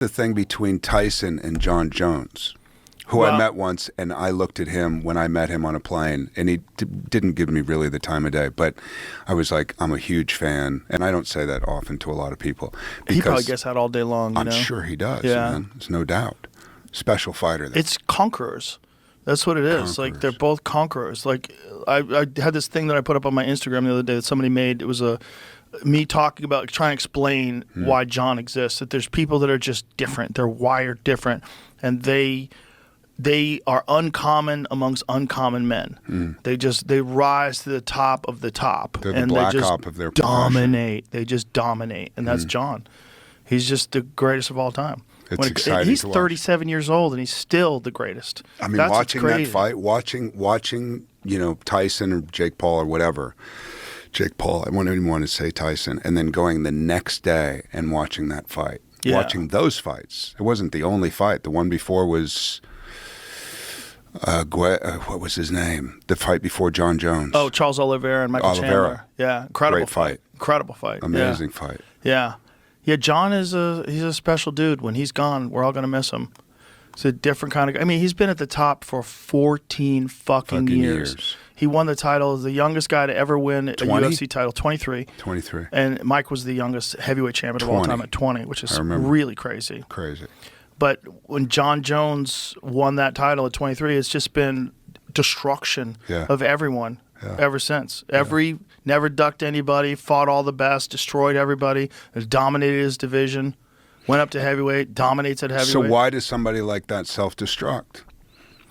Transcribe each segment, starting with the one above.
the thing between Tyson and Jon Jones, who I met once, and I looked at him when I met him on a plane, and he didn't give me really the time of day, but I was like, I'm a huge fan, and I don't say that often to a lot of people. He probably gets out all day long, I'm sure he does, man. There's no doubt. Special fighter. It's conquerors. That's what it is. Conquerors. Like, they're both conquerors. Like, I had this thing that I put up on my Instagram the other day that somebody made. It was me talking about trying to explain why Jon exists. That there's people that are just different. They're wired different, and they are uncommon amongst uncommon men. They rise to the top of the top. They're and the black they just op of their dominate. Profession. They just dominate, and that's Jon. He's just the greatest of all time. It's exciting. He's to watch. 37 years old, and he's still the greatest. I mean, that's watching that fight, watching Tyson or Jake Paul or whatever. Jake Paul, I wouldn't even want to say Tyson, and then going the next day and watching that fight. Yeah. Watching those fights. It wasn't the only fight. The one before was what was his name? The fight before Jon Jones. Oh, Charles Oliveira and Michael Chandler. Yeah, incredible fight. Incredible fight. Amazing fight. Yeah. Yeah, Jon he's a special dude. When he's gone, we're all going to miss him. It's a different kind of guy. I mean, he's been at the top for 14 fucking years. He won the title as the youngest guy to ever win a UFC title, 23. 23. And Mike was the youngest heavyweight champion of all time at 20, which is really crazy. Crazy. But when Jon Jones won that title at 23, it's just been destruction of everyone ever since. Never ducked anybody, fought all the best, destroyed everybody, dominated his division, went up to heavyweight, dominates at heavyweight. So why does somebody like that self-destruct?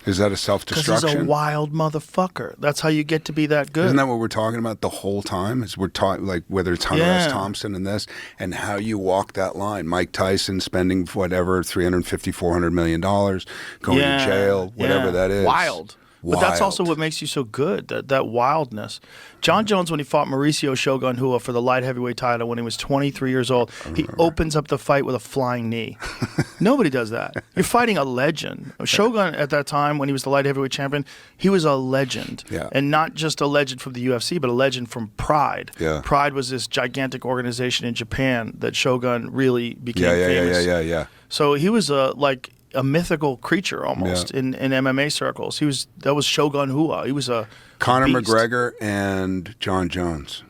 Is that a self-destruction? Because he's a wild motherfucker. That's how you get to be that good. Isn't that what we're talking about the whole time? Is we're talking like whether it's Hunter S. Thompson and this, and how you walk that line. Mike Tyson spending whatever $350, $400 million, going to jail, whatever that is. Wild. But that's also what makes you so good, that wildness. Jon Jones, when he fought Mauricio Shogun Rua for the light heavyweight title when he was 23 years old, he opens up the fight with a flying knee. Nobody does that. You're fighting a legend. Shogun, at that time, when he was the light heavyweight champion, he was a legend. Yeah. And not just a legend from the UFC, but a legend from Pride. Yeah. Pride was this gigantic organization in Japan that Shogun really became famous. Yeah. So he was a mythical creature almost in MMA circles. That was Shogun Rua. He was a Conor beast. McGregor and Jon Jones.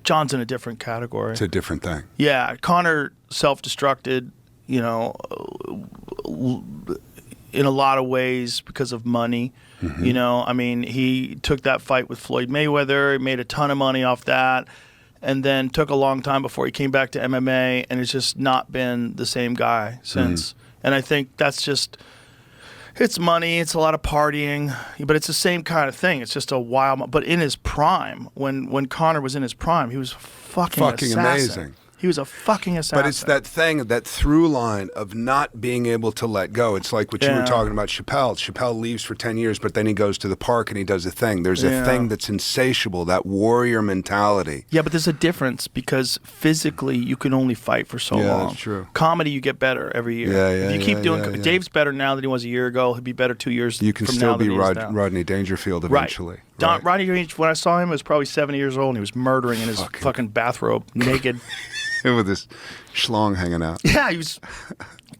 Jon's in a different category. It's a different thing. Yeah, Conor self-destructed, in a lot of ways because of money. I mean, he took that fight with Floyd Mayweather, he made a ton of money off that, and then took a long time before he came back to MMA, and it's just not been the same guy since. And I think that's just, it's money, it's a lot of partying, but it's the same kind of thing. It's just a wild, but in his prime, when Conor was in his prime, he was fucking assassin. Amazing. He was a fucking assassin. But it's that thing, that through line of not being able to let go. It's like what you were talking about Chappelle. Chappelle leaves for 10 years, but then he goes to the park and he does a thing. There's a thing that's insatiable, that warrior mentality. Yeah, but there's a difference because physically you can only fight for so long. Yeah, that's true. Comedy, you get better every year. If you keep doing Dave's better now than he was a year ago. He'll be better 2 years from now. You can still be Rodney Dangerfield eventually. Right. Rodney Dangerfield, when I saw him, he was probably 70 years old and he was murdering in his fucking bathrobe, naked. With his schlong hanging out. Yeah,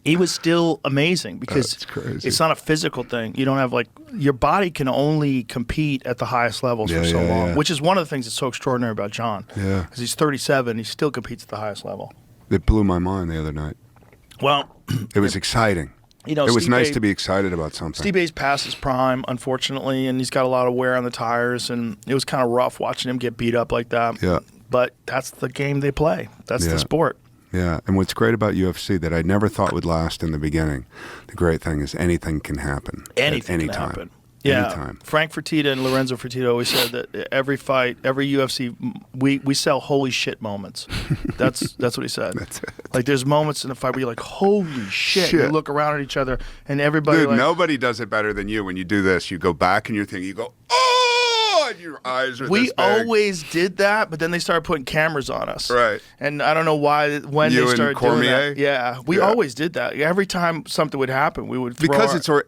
he was still amazing because it's not a physical thing. You don't have your body can only compete at the highest levels for so long, which is one of the things that's so extraordinary about Jon. Yeah, because he's 37, he still competes at the highest level. It blew my mind the other night. Well, it was exciting. It was nice to be excited about something. Steve A's past his prime, unfortunately, and he's got a lot of wear on the tires, and it was kind of rough watching him get beat up like that. Yeah. But that's the game they play. That's the sport. Yeah, and what's great about UFC that I never thought would last in the beginning, the great thing is anything can happen. Anything can happen. Yeah. Anytime. Frank Fertitta and Lorenzo Fertitta always said that every fight, every UFC, we sell holy shit moments. That's what he said. That's it. Like there's moments in the fight where you're like, holy shit. You look around at each other and everybody. Dude, nobody does it better than you when you do this. You go back and you're thinking, you go, oh! Your eyes are we always did that, but then they started putting cameras on us. Right. And I don't know why, when they started doing that. Yeah, we always did that. Every time something would happen, we would throw